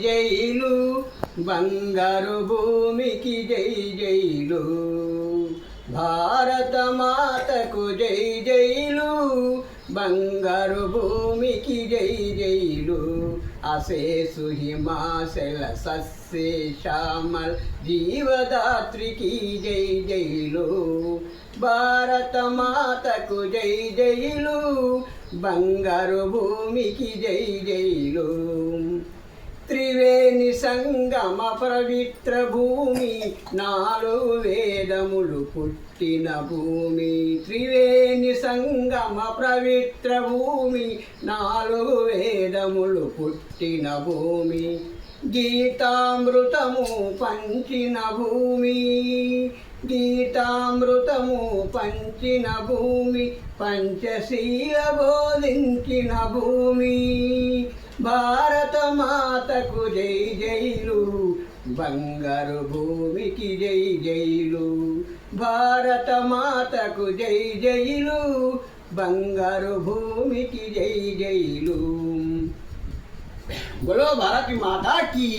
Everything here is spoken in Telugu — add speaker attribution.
Speaker 1: జైలు బంగారు భూమికి జై జైలు, భారత మాతకు జై జైలు, బంగారు భూమికి జై జైలు. అశేషు హిమాచల సస్య శ్యామల్ జీవదాత్రికి జై జైలు, భారత మాతకు జై జైలు, బంగారు భూమికి జై జైలు. త్రివేణి సంగమ పవిత్ర భూమి, 4 వేదములు పుట్టిన భూమి. త్రివేణి సంగమ పవిత్ర భూమి, 4 వేదములు పుట్టిన భూమి. గీతామృతము పంచిన భూమి, గీతామృతము పంచిన భూమి, పంచశీల బోధించిన భూమి. భారత మాతకు జై జైలు, బంగారు భూమికి జై జైలు, భారత మాతకు జై జైలు, బంగారు భూమికి జై జైలు. బోలో భారత మాతా కీ.